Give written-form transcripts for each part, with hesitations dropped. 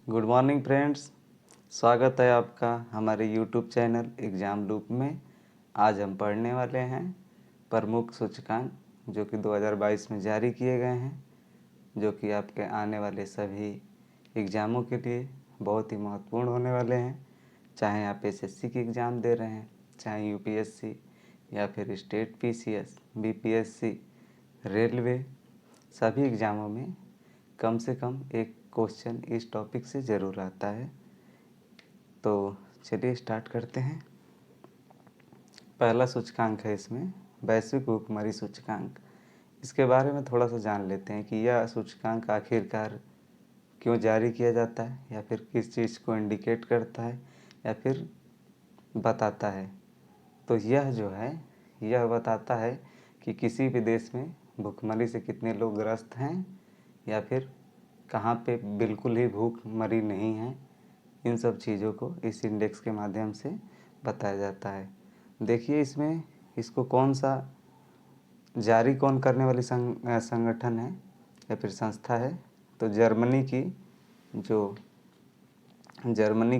Good morning friends. स्वागत है आपका हमारे यूट्यूब चैनल एग्ज़ाम लूप में। आज हम पढ़ने वाले हैं प्रमुख सूचकांक जो कि 2022 में जारी किए गए हैं, जो कि आपके आने वाले सभी एग्ज़ामों के लिए बहुत ही महत्वपूर्ण होने वाले हैं। चाहे आप एसएससी की एग्ज़ाम दे रहे हैं, चाहे यूपीएससी या फिर स्टेट पीसीएस, बीपीएससी, रेलवे, सभी एग्ज़ामों में कम से कम एक क्वेश्चन इस टॉपिक से ज़रूर आता है। तो चलिए स्टार्ट करते हैं। पहला सूचकांक है इसमें वैश्विक भुखमरी सूचकांक। इसके बारे में थोड़ा सा जान लेते हैं कि यह सूचकांक आखिरकार क्यों जारी किया जाता है, या फिर किस चीज़ को इंडिकेट करता है या फिर बताता है। तो यह जो है यह बताता है कि किसी भी देश में भुखमरी से कितने लोग ग्रस्त हैं या फिर कहाँ पे बिल्कुल ही भूखमरी नहीं है। इन सब चीज़ों को इस इंडेक्स के माध्यम से बताया जाता है। देखिए इसमें इसको कौन सा जारी कौन करने वाली संगठन है या फिर संस्था है, तो जर्मनी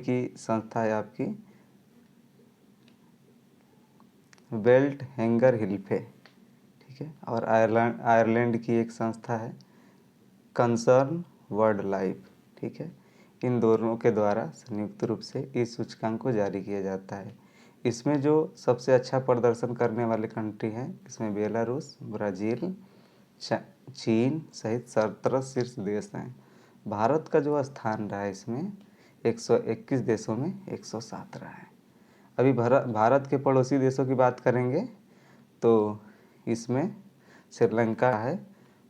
की संस्था है आपकी वेल्ट हैंगर हिल्फे, ठीक है। और आयरलैंड की एक संस्था है कंसर्न वर्ल्ड लाइफ, ठीक है। इन दोनों के द्वारा संयुक्त रूप से इस सूचकांक को जारी किया जाता है। इसमें जो सबसे अच्छा प्रदर्शन करने वाले कंट्री हैं, इसमें बेलारूस, ब्राज़ील, चीन सहित 17 शीर्ष देश हैं। भारत का जो स्थान रहा है इसमें 121 देशों में 107 रहा है। अभी भारत के पड़ोसी देशों की बात करेंगे तो इसमें श्रीलंका है,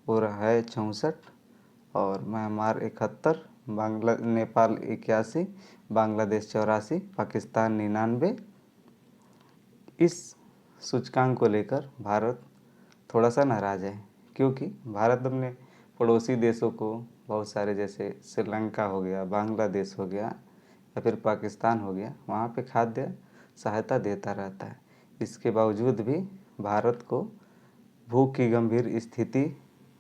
वो रहा है 64, और म्यांमार 71, नेपाल 81, बांग्लादेश 84, पाकिस्तान 99। इस सूचकांक को लेकर भारत थोड़ा सा नाराज़ है, क्योंकि भारत अपने पड़ोसी देशों को बहुत सारे, जैसे श्रीलंका हो गया, बांग्लादेश हो गया या फिर पाकिस्तान हो गया, वहाँ पे खाद्य सहायता देता रहता है। इसके बावजूद भी भारत को भूख की गंभीर स्थिति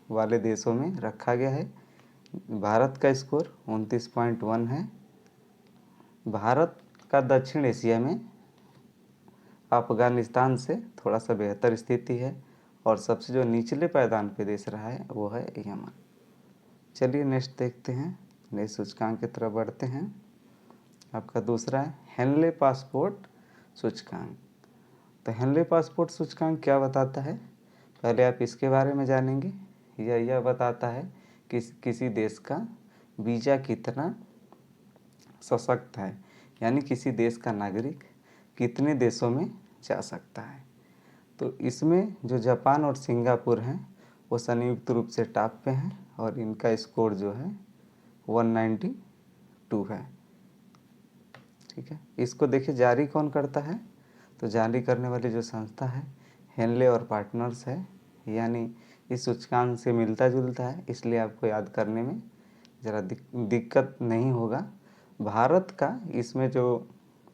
वाले देशों में रखा गया है। भारत का स्कोर 29.1 है। भारत का दक्षिण एशिया में अफगानिस्तान से थोड़ा सा बेहतर स्थिति है, और सबसे जो निचले पायदान पे देश रहा है वो है यमन। चलिए नेक्स्ट देखते हैं, नए सूचकांक की तरफ बढ़ते हैं। आपका दूसरा है हेनले पासपोर्ट सूचकांक। तो हेनले पासपोर्ट सूचकांक क्या बताता है, पहले आप इसके बारे में जानेंगे। यह बताता है कि किसी देश का वीज़ा कितना सशक्त है, यानी किसी देश का नागरिक कितने देशों में जा सकता है। तो इसमें जो जापान और सिंगापुर हैं वो संयुक्त रूप से टॉप पे हैं, और इनका स्कोर जो है 192 है, ठीक है। इसको देखिए जारी कौन करता है, तो जारी करने वाली जो संस्था है हेनले और पार्टनर्स है, यानी इस सूचकांक से मिलता जुलता है, इसलिए आपको याद करने में ज़रा दिक्कत नहीं होगा। भारत का इसमें जो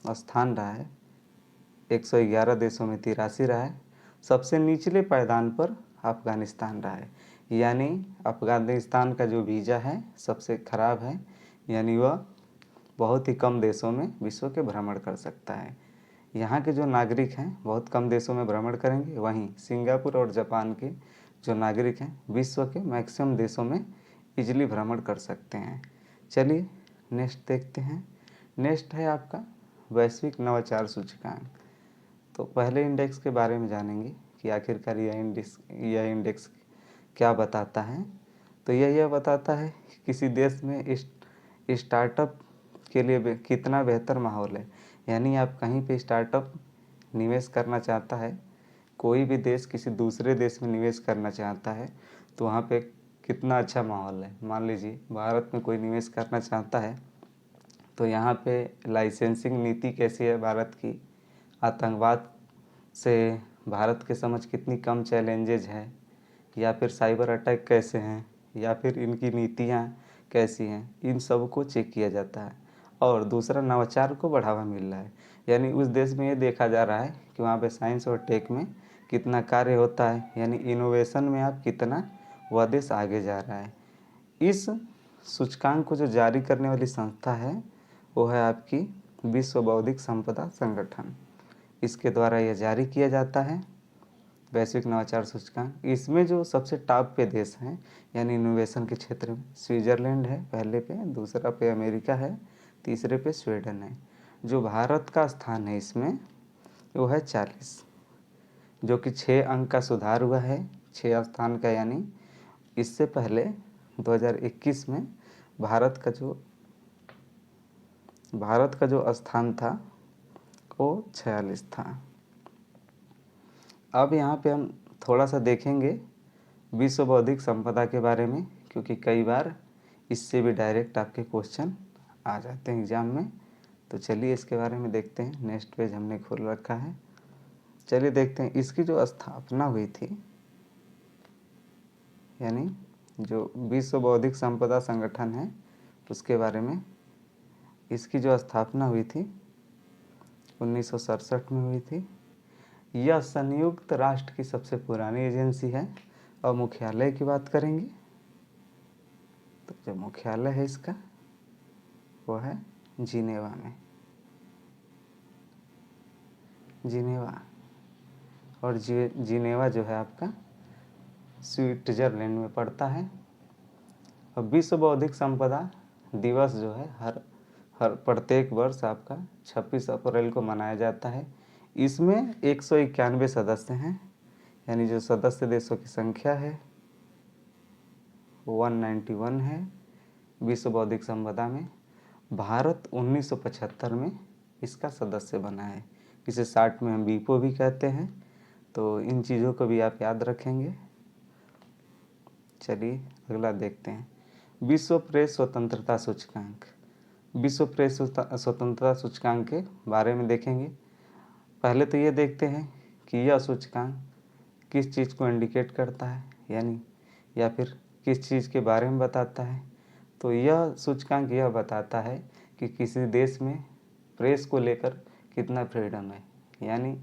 स्थान रहा है 111 देशों में 83 रहा है। सबसे निचले पायदान पर अफ़गानिस्तान रहा है, यानी अफ़गानिस्तान का जो वीज़ा है सबसे ख़राब है, यानी वह बहुत ही कम देशों में विश्व के भ्रमण कर सकता है। यहाँ के जो नागरिक हैं बहुत कम देशों में भ्रमण करेंगे, वहीं सिंगापुर और जापान के जो नागरिक हैं विश्व के मैक्सिमम देशों में इजीली भ्रमण कर सकते हैं। चलिए नेक्स्ट देखते हैं। नेक्स्ट है आपका वैश्विक नवाचार सूचकांक। तो पहले इंडेक्स के बारे में जानेंगे कि आखिरकार यह इंडेक्स क्या बताता है। तो यह बताता है कि किसी देश में स्टार्टअप के लिए कितना बेहतर माहौल है, यानी आप कहीं पे स्टार्टअप निवेश करना चाहता है, कोई भी देश किसी दूसरे देश में निवेश करना चाहता है तो वहाँ पे कितना अच्छा माहौल है। मान लीजिए भारत में कोई निवेश करना चाहता है तो यहाँ पे लाइसेंसिंग नीति कैसी है भारत की, आतंकवाद से भारत के समझ कितनी कम चैलेंजेज है, या फिर साइबर अटैक कैसे हैं, या फिर इनकी नीतियाँ कैसी हैं, इन सब को चेक किया जाता है। और दूसरा नवाचार को बढ़ावा मिल रहा है, यानी उस देश में ये देखा जा रहा है कि वहाँ पे साइंस और टेक में कितना कार्य होता है, यानी इनोवेशन में आप कितना वह देश आगे जा रहा है। इस सूचकांक को जो जारी करने वाली संस्था है वो है आपकी विश्व बौद्धिक संपदा संगठन। इसके द्वारा यह जारी किया जाता है वैश्विक नवाचार सूचकांक। इसमें जो सबसे टॉप पे देश हैं यानी इनोवेशन के क्षेत्र में स्विट्ज़रलैंड है पहले पे, दूसरा पे अमेरिका है, तीसरे पे स्वीडन है। जो भारत का स्थान है इसमें वो है 40, जो कि 6 अंक का सुधार हुआ है 6 स्थान का, यानी इससे पहले 2021 में भारत का जो स्थान था वो 46 था। अब यहाँ पे हम थोड़ा सा देखेंगे विश्व बौद्धिक संपदा के बारे में, क्योंकि कई बार इससे भी डायरेक्ट आपके क्वेश्चन आ जाते हैं एग्जाम में। तो चलिए इसके बारे में देखते हैं। नेक्स्ट पेज हमने खोल रखा है, चलिए देखते हैं। इसकी जो स्थापना हुई थी, यानी जो विश्व बौद्धिक संपदा संगठन है उसके बारे में, इसकी जो स्थापना हुई थी 1967 में हुई थी। यह संयुक्त राष्ट्र की सबसे पुरानी एजेंसी है। और मुख्यालय की बात करेंगे तो जो मुख्यालय है इसका वो है जिनेवा में, जिनेवा। और जिनेवा जो है आपका स्विट्जरलैंड में पड़ता है। और विश्व बौद्धिक संपदा दिवस जो है हर प्रत्येक वर्ष आपका 26 अप्रैल को मनाया जाता है। इसमें 191 सदस्य हैं, यानी जो सदस्य देशों की संख्या है 191 है विश्व बौद्धिक संपदा में। भारत 1975 में इसका सदस्य बना है। इसे 60 में हम वीपो भी कहते हैं। तो इन चीज़ों को भी आप याद रखेंगे। चलिए अगला देखते हैं। विश्व प्रेस स्वतंत्रता सूचकांक। विश्व प्रेस स्वतंत्रता सूचकांक के बारे में देखेंगे। पहले तो ये देखते हैं कि यह सूचकांक किस चीज़ को इंडिकेट करता है, यानी या फिर किस चीज़ के बारे में बताता है। तो यह सूचकांक यह बताता है कि किसी देश में प्रेस को लेकर कितना फ्रीडम है, यानी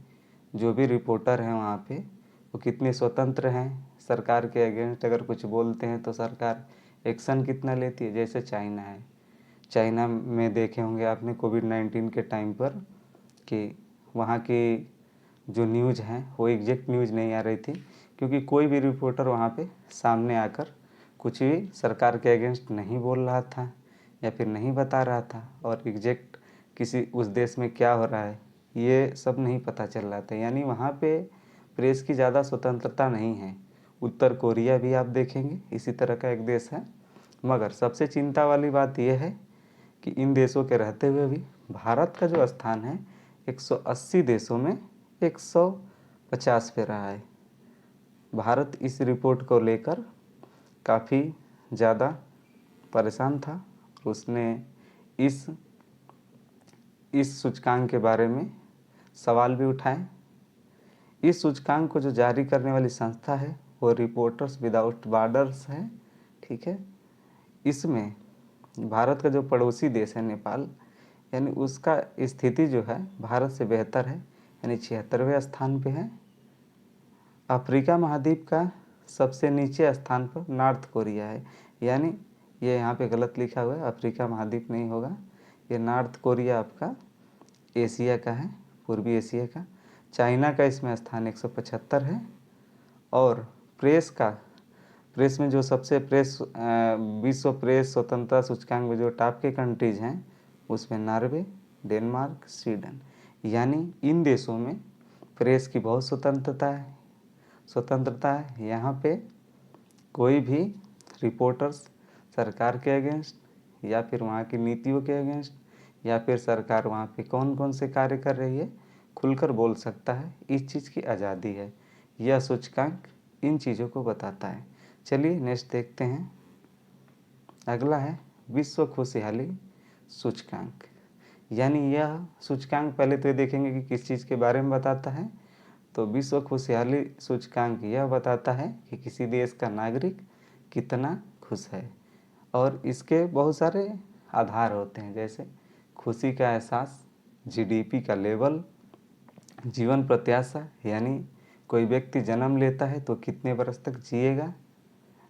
जो भी रिपोर्टर हैं वहाँ पे वो कितने स्वतंत्र हैं। सरकार के अगेंस्ट अगर कुछ बोलते हैं तो सरकार एक्शन कितना लेती है। जैसे चाइना है, चाइना में देखे होंगे आपने कोविड-19 के टाइम पर कि वहाँ की जो न्यूज़ हैं वो एग्जैक्ट न्यूज़ नहीं आ रही थी, क्योंकि कोई भी रिपोर्टर वहाँ पे सामने आकर कुछ भी सरकार के अगेंस्ट नहीं बोल रहा था या फिर नहीं बता रहा था, और एग्जैक्ट किसी उस देश में क्या हो रहा है ये सब नहीं पता चल रहा था। यानी वहाँ पे प्रेस की ज़्यादा स्वतंत्रता नहीं है। उत्तर कोरिया भी आप देखेंगे इसी तरह का एक देश है। मगर सबसे चिंता वाली बात यह है कि इन देशों के रहते हुए भी भारत का जो स्थान है 180 देशों में 150 पे रहा है। भारत इस रिपोर्ट को लेकर काफ़ी ज़्यादा परेशान था। उसने इस सूचकांक के बारे में सवाल भी उठाए। इस सूचकांक को जो जारी करने वाली संस्था है वो रिपोर्टर्स विदाउट बॉर्डर्स है, ठीक है। इसमें भारत का जो पड़ोसी देश है नेपाल, यानी उसका स्थिति जो है भारत से बेहतर है, यानी 76वें स्थान पे है। अफ्रीका महाद्वीप का सबसे नीचे स्थान पर नॉर्थ कोरिया है, यानी ये यहाँ पे गलत लिखा हुआ है, अफ्रीका महाद्वीप नहीं होगा, ये नॉर्थ कोरिया आपका एशिया का है, पूर्वी एशिया का। चाइना का इसमें स्थान 175 है। और प्रेस में जो सबसे विश्व प्रेस स्वतंत्रता सूचकांक में जो टॉप के कंट्रीज हैं उसमें नॉर्वे, डेनमार्क, स्वीडन, यानी इन देशों में प्रेस की बहुत स्वतंत्रता है। यहाँ पे कोई भी रिपोर्टर्स सरकार के अगेंस्ट या फिर वहाँ की नीतियों के अगेंस्ट या फिर सरकार वहाँ पे कौन कौन से कार्य कर रही है खुलकर बोल सकता है। इस चीज़ की आज़ादी है। यह सूचकांक इन चीज़ों को बताता है। चलिए नेक्स्ट देखते हैं। अगला है विश्व खुशहाली सूचकांक। यानी यह सूचकांक पहले तो ये देखेंगे कि किस चीज़ के बारे में बताता है। तो विश्व खुशहाली सूचकांक यह बताता है कि किसी देश का नागरिक कितना खुश है। और इसके बहुत सारे आधार होते हैं, जैसे खुशी का एहसास, जीडीपी का लेवल, जीवन प्रत्याशा, यानी कोई व्यक्ति जन्म लेता है तो कितने वर्ष तक जिएगा,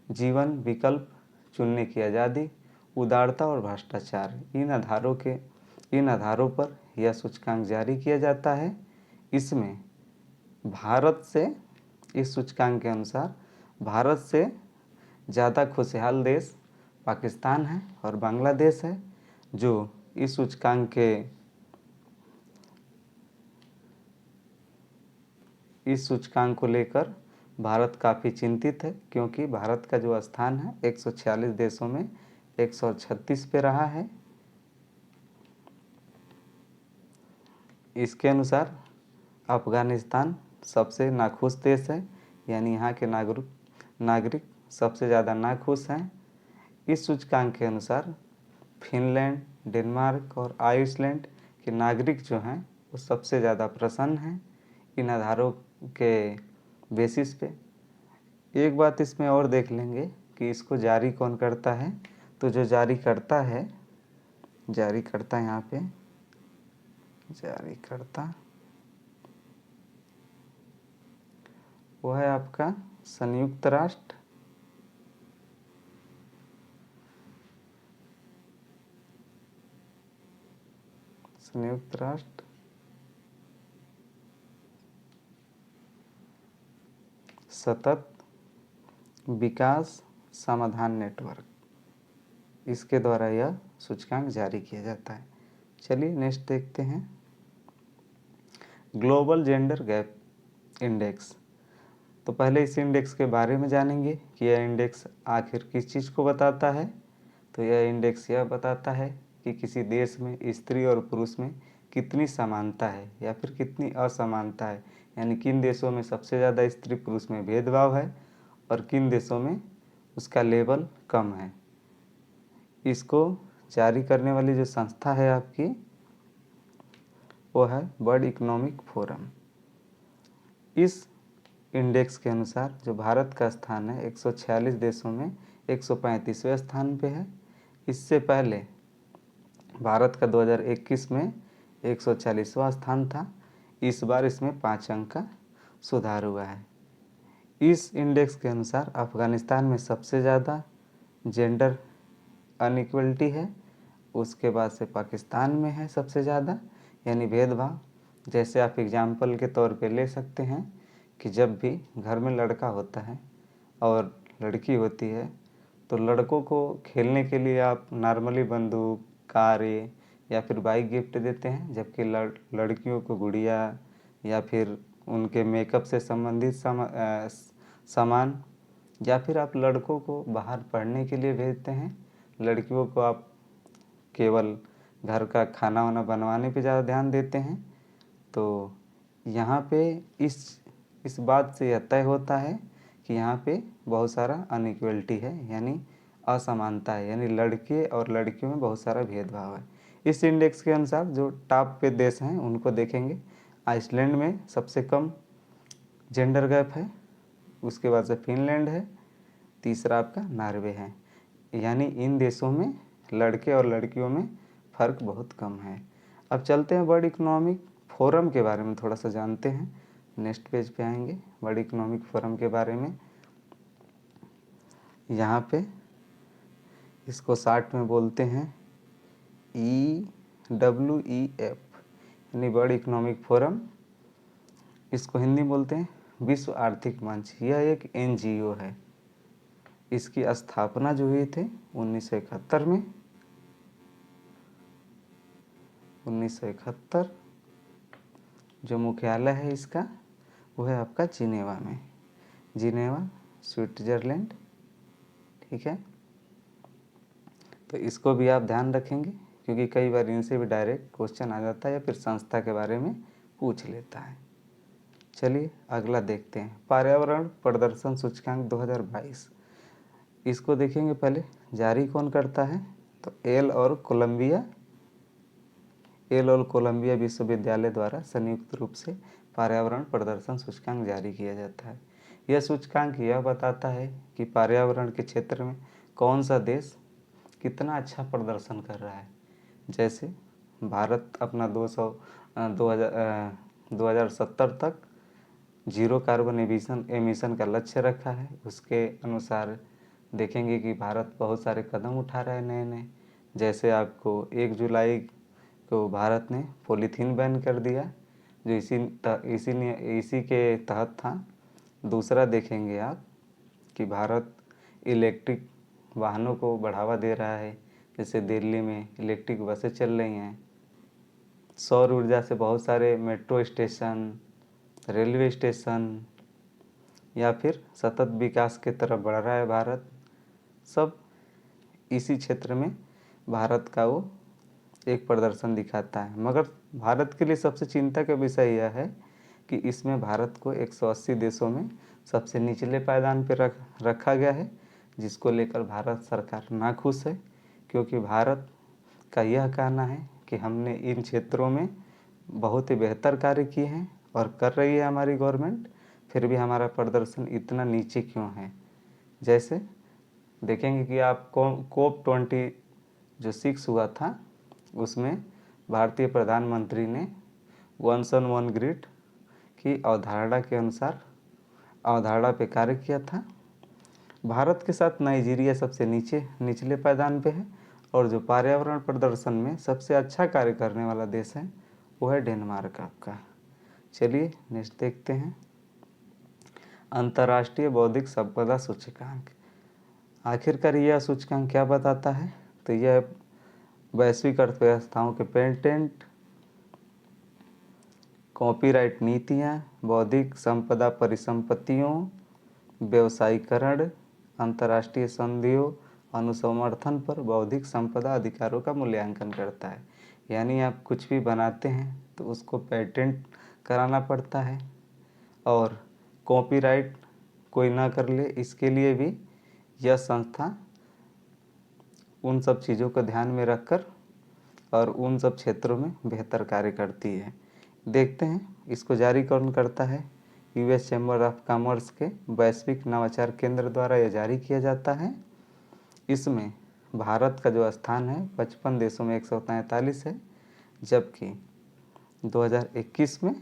जीवन विकल्प चुनने की आज़ादी, उदारता और भ्रष्टाचार, इन आधारों पर यह सूचकांक जारी किया जाता है। इसमें भारत से, इस सूचकांक के अनुसार भारत से ज़्यादा खुशहाल देश पाकिस्तान है और बांग्लादेश है, जो इस सूचकांक को लेकर भारत काफ़ी चिंतित है, क्योंकि भारत का जो स्थान है 146 देशों में 136 पे रहा है। इसके अनुसार अफ़गानिस्तान सबसे नाखुश देश है, यानी यहाँ के नागरिक सबसे ज़्यादा नाखुश हैं। इस सूचकांक के अनुसार फिनलैंड, डेनमार्क और आइसलैंड के नागरिक जो हैं वो सबसे ज़्यादा प्रसन्न हैं। इन आधारों के बेसिस पे एक बात इसमें और देख लेंगे कि इसको जारी कौन करता है। तो जो जारी करता यहाँ पे जारी करता वो है आपका संयुक्त राष्ट्र। सतत विकास समाधान नेटवर्क, इसके द्वारा यह सूचकांक जारी किया जाता है। चलिए नेक्स्ट देखते हैं, ग्लोबल जेंडर गैप इंडेक्स। तो पहले इस इंडेक्स के बारे में जानेंगे कि यह इंडेक्स आखिर किस चीज़ को बताता है। तो यह इंडेक्स यह बताता है कि किसी देश में स्त्री और पुरुष में कितनी समानता है या फिर कितनी असमानता है, यानी किन देशों में सबसे ज़्यादा स्त्री पुरुष में भेदभाव है और किन देशों में उसका लेवल कम है। इसको जारी करने वाली जो संस्था है आपकी वो है वर्ल्ड इकोनॉमिक फोरम। इस इंडेक्स के अनुसार जो भारत का स्थान है 146 देशों में 135वें स्थान पे है। इससे पहले भारत का 2021 में 140वां स्थान था। इस बार इसमें 5 अंक का सुधार हुआ है। इस इंडेक्स के अनुसार अफ़गानिस्तान में सबसे ज़्यादा जेंडर अनइक्वलिटी है, उसके बाद से पाकिस्तान में है सबसे ज़्यादा, यानी भेदभाव। जैसे आप एग्जाम्पल के तौर पे ले सकते हैं कि जब भी घर में लड़का होता है और लड़की होती है तो लड़कों को खेलने के लिए आप नॉर्मली बंदूक, कारें या फिर बाइक गिफ्ट देते हैं, जबकि लड़कियों को गुड़िया या फिर उनके मेकअप से संबंधित सामान, या फिर आप लड़कों को बाहर पढ़ने के लिए भेजते हैं, लड़कियों को आप केवल घर का खाना वाना बनवाने पे ज़्यादा ध्यान देते हैं। तो यहाँ पे इस बात से यह तय होता है कि यहाँ पे बहुत सारा अनइक्वलिटी है, यानी असमानता है, यानी लड़के और लड़कियों में बहुत सारा भेदभाव है। इस इंडेक्स के अनुसार जो टॉप पे देश हैं उनको देखेंगे। आइसलैंड में सबसे कम जेंडर गैप है, उसके बाद से फिनलैंड है, तीसरा आपका नॉर्वे है। यानी इन देशों में लड़के और लड़कियों में फ़र्क बहुत कम है। अब चलते हैं वर्ल्ड इकोनॉमिक फोरम के बारे में थोड़ा सा जानते हैं। नेक्स्ट पेज पे आएंगे वर्ल्ड इकोनॉमिक फोरम के बारे में। यहाँ पे इसको शार्ट में बोलते हैं EWEF, यानी वर्ल्ड इकोनॉमिक फोरम। इसको हिंदी में बोलते हैं विश्व आर्थिक मंच। यह एक NGO है। इसकी स्थापना जो हुई थी 1971 में, 1971। जो मुख्यालय है इसका वो है आपका जिनेवा में, जिनेवा स्विट्जरलैंड। ठीक है, तो इसको भी आप ध्यान रखेंगे क्योंकि कई बार इनसे भी डायरेक्ट क्वेश्चन आ जाता है या फिर संस्था के बारे में पूछ लेता है। चलिए अगला देखते हैं, पर्यावरण प्रदर्शन सूचकांक 2022। इसको देखेंगे पहले जारी कौन करता है। तो एल और कोलंबिया विश्वविद्यालय द्वारा संयुक्त रूप से पर्यावरण प्रदर्शन सूचकांक जारी किया जाता है। यह सूचकांक यह बताता है कि पर्यावरण के क्षेत्र में कौन सा देश कितना अच्छा प्रदर्शन कर रहा है। जैसे भारत अपना 2070 तक जीरो कार्बन एमिशन का लक्ष्य रखा है। उसके अनुसार देखेंगे कि भारत बहुत सारे कदम उठा रहा है नए नए। जैसे आपको 1 जुलाई को भारत ने पॉलीथीन बैन कर दिया, जो इसी के तहत था। दूसरा देखेंगे आप कि भारत इलेक्ट्रिक वाहनों को बढ़ावा दे रहा है, जैसे दिल्ली में इलेक्ट्रिक बसें चल रही हैं। सौर ऊर्जा से बहुत सारे मेट्रो स्टेशन, रेलवे स्टेशन या फिर सतत विकास की तरफ बढ़ रहा है भारत। सब इसी क्षेत्र में भारत का वो एक प्रदर्शन दिखाता है। मगर भारत के लिए सबसे चिंता का विषय यह है कि इसमें भारत को 180 देशों में सबसे निचले पायदान पर रखा गया है, जिसको लेकर भारत सरकार नाखुश है, क्योंकि भारत का यह कहना है कि हमने इन क्षेत्रों में बहुत ही बेहतर कार्य किए हैं और कर रही है हमारी गवर्नमेंट, फिर भी हमारा प्रदर्शन इतना नीचे क्यों है। जैसे देखेंगे कि आप COP26 हुआ था, उसमें भारतीय प्रधानमंत्री ने 1 ग्रिड की अवधारणा के अनुसार अवधारणा पे कार्य किया था। भारत के साथ नाइजीरिया सबसे निचले पायदान पे है, और जो पर्यावरण प्रदर्शन में सबसे अच्छा कार्य करने वाला देश है वो है डेनमार्क आपका। चलिए नेक्स्ट देखते हैं, अंतर्राष्ट्रीय बौद्धिक संपदा सूचकांक। आखिरकार यह सूचकांक क्या बताता है? तो यह वैश्विक अर्थव्यवस्थाओं के पेटेंट, कॉपीराइट नीतियाँ, बौद्धिक संपदा परिसंपत्तियों, व्यवसायीकरण, अंतर्राष्ट्रीय संधियों, अनुसमर्थन पर बौद्धिक संपदा अधिकारों का मूल्यांकन करता है। यानी आप कुछ भी बनाते हैं तो उसको पेटेंट कराना पड़ता है, और कॉपीराइट कोई ना कर ले, इसके लिए भी यह संस्था उन सब चीज़ों को ध्यान में रखकर और उन सब क्षेत्रों में बेहतर कार्य करती है। देखते हैं इसको जारी कौन करता है। US चैम्बर ऑफ कॉमर्स के वैश्विक नवाचार केंद्र द्वारा यह जारी किया जाता है। इसमें भारत का जो स्थान है 55 देशों में 143 है, जबकि 2021 में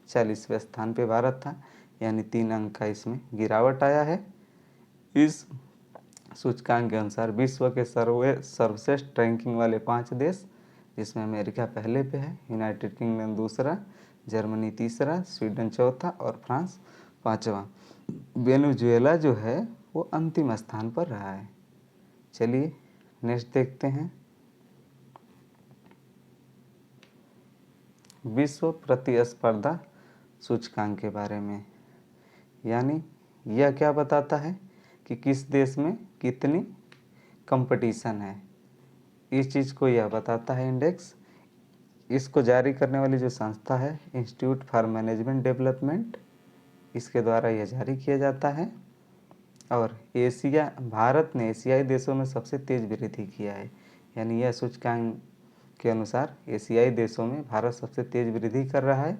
40वें स्थान पे भारत था, यानी 3 अंक का इसमें गिरावट आया है। इस सूचकांक के अनुसार विश्व के सर्वश्रेष्ठ रैंकिंग वाले 5 देश, जिसमें अमेरिका पहले पे है, यूनाइटेड किंगडम दूसरा, जर्मनी तीसरा, स्वीडन चौथा और फ्रांस पाँचवा। वेनेजुएला जो है वो अंतिम स्थान पर रहा है। चलिए नेक्स्ट देखते हैं, विश्व प्रतिस्पर्धा सूचकांक के बारे में। यानी यह क्या बताता है कि किस देश में कितनी कंपटीशन है, इस चीज़ को यह बताता है इंडेक्स। इसको जारी करने वाली जो संस्था है इंस्टीट्यूट फॉर मैनेजमेंट डेवलपमेंट, इसके द्वारा यह जारी किया जाता है। और भारत ने एशियाई देशों में सबसे तेज वृद्धि किया है। यानी यह सूचकांक के अनुसार एशियाई देशों में भारत सबसे तेज वृद्धि कर रहा है।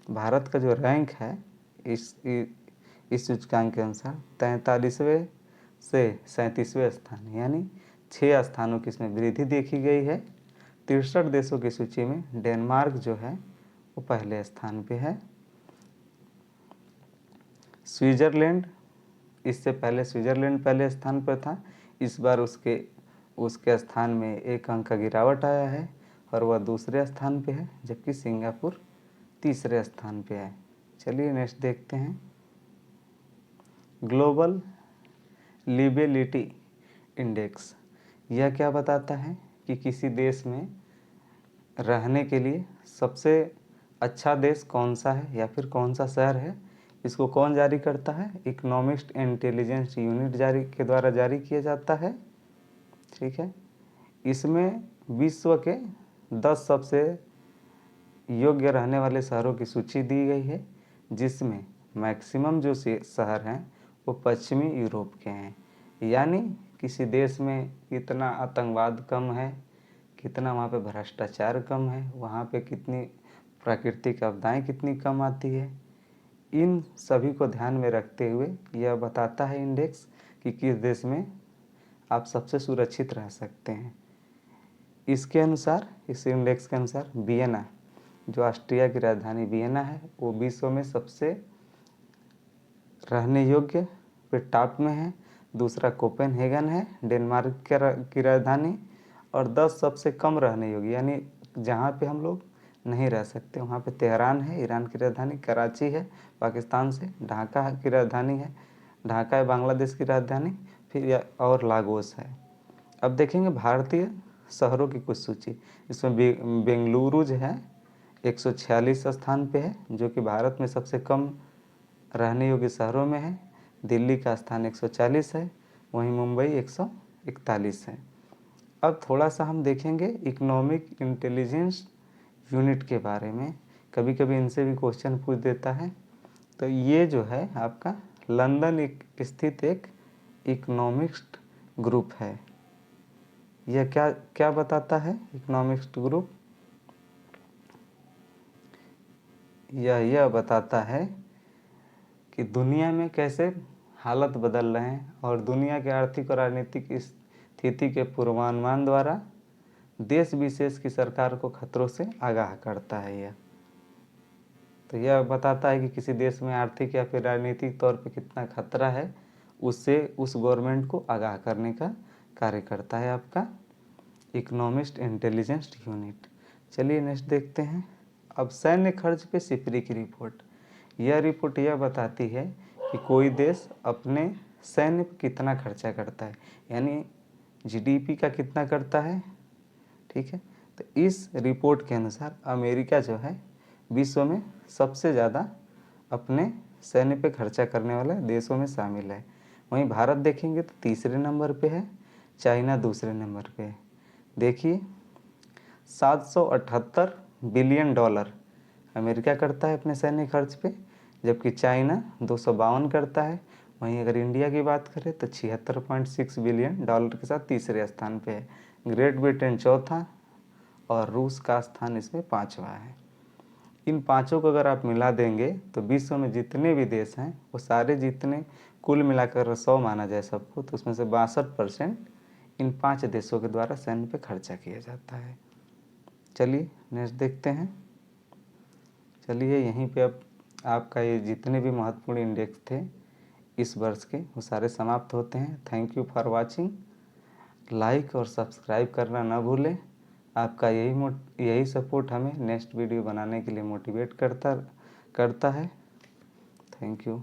भारत का जो रैंक है इस सूचकांक के अनुसार 43वें से 37वें स्थान, यानी 6 स्थानों की इसमें वृद्धि देखी गई है। 63 देशों की सूची में डेनमार्क जो है वो पहले स्थान पे है। स्विट्जरलैंड, इससे पहले स्विट्जरलैंड पहले स्थान पर था, इस बार उसके स्थान में 1 अंक का गिरावट आया है और वह दूसरे स्थान पे है, जबकि सिंगापुर तीसरे स्थान पे है। चलिए नेक्स्ट देखते हैं, ग्लोबल लिवेबिलिटी इंडेक्स। यह क्या बताता है कि किसी देश में रहने के लिए सबसे अच्छा देश कौन सा है या फिर कौन सा शहर है। इसको कौन जारी करता है? इकोनॉमिस्ट इंटेलिजेंस यूनिट के द्वारा जारी किया जाता है। ठीक है, इसमें विश्व के 10 सबसे योग्य रहने वाले शहरों की सूची दी गई है, जिसमें मैक्सिमम जो शहर हैं वो पश्चिमी यूरोप के हैं। यानी किसी देश में कितना आतंकवाद कम है, कितना वहाँ पे भ्रष्टाचार कम है, वहाँ पे कितनी प्राकृतिक आपदाएं कितनी कम आती है, इन सभी को ध्यान में रखते हुए यह बताता है इंडेक्स कि किस देश में आप सबसे सुरक्षित रह सकते हैं। इसके अनुसार, इस इंडेक्स के अनुसार वियना, जो ऑस्ट्रिया की राजधानी वियना है, वो विश्व में सबसे रहने योग्य पे टॉप में है। दूसरा कोपेनहेगन है डेनमार्क की राजधानी, और 10 सबसे कम रहने योग्य यानी जहाँ पे हम लोग नहीं रह सकते वहाँ पे तेहरान है ईरान की राजधानी, कराची है पाकिस्तान से, ढाका की राजधानी है, ढाका है बांग्लादेश की राजधानी, फिर और लागोस है। अब देखेंगे भारतीय शहरों की कुछ सूची। इसमें बेंगलुरु जो है 146 स्थान पे है, जो कि भारत में सबसे कम रहने योग्य शहरों में है। दिल्ली का स्थान 140 है, वहीं मुंबई 141 है। अब थोड़ा सा हम देखेंगे इकोनॉमिक इंटेलिजेंस यूनिट के बारे में, कभी कभी इनसे भी क्वेश्चन पूछ देता है। तो ये जो है आपका लंदन स्थित एक इकोनॉमिक्स ग्रुप है। यह क्या क्या बताता है इकोनॉमिक्स ग्रुप? यह बताता है कि दुनिया में कैसे हालत बदल रहे हैं और दुनिया के आर्थिक और राजनीतिक स्थिति के पूर्वानुमान द्वारा देश विशेष की सरकार को खतरों से आगाह करता है। यह तो यह बताता है कि किसी देश में आर्थिक या फिर राजनीतिक तौर पे कितना खतरा है, उससे उस गवर्नमेंट को आगाह करने का कार्य करता है आपका इकोनॉमिस्ट इंटेलिजेंस यूनिट। चलिए नेक्स्ट देखते हैं। अब सैन्य खर्च पे सिफरी की रिपोर्ट। यह रिपोर्ट यह बताती है कि कोई देश अपने सैन्य पर कितना खर्चा करता है, यानी जीडीपी का कितना करता है। ठीक है, तो इस रिपोर्ट के अनुसार अमेरिका जो है विश्व में सबसे ज़्यादा अपने सैन्य पे खर्चा करने वाले देशों में शामिल है। वहीं भारत देखेंगे तो तीसरे नंबर पे है, चाइना दूसरे नंबर पे है। देखिए 778 बिलियन डॉलर अमेरिका करता है अपने सैन्य खर्च पे, जबकि चाइना 252 करता है। वहीं अगर इंडिया की बात करें तो 76.6 बिलियन डॉलर के साथ तीसरे स्थान पे है। ग्रेट ब्रिटेन चौथा और रूस का स्थान इसमें 5वां है। इन पांचों को अगर आप मिला देंगे तो विश्व में जितने भी देश हैं वो सारे जितने कुल मिलाकर 100 माना जाए सबको, तो उसमें से 62% इन 5 देशों के द्वारा सैन्य पे खर्चा किया जाता है। चलिए नेक्स्ट देखते हैं। चलिए यहीं पे अब आपका ये जितने भी महत्वपूर्ण इंडेक्स थे इस वर्ष के वो सारे समाप्त होते हैं। Thank you for watching. Like और सब्सक्राइब करना ना भूलें। आपका यही सपोर्ट हमें नेक्स्ट वीडियो बनाने के लिए मोटिवेट करता है। Thank you.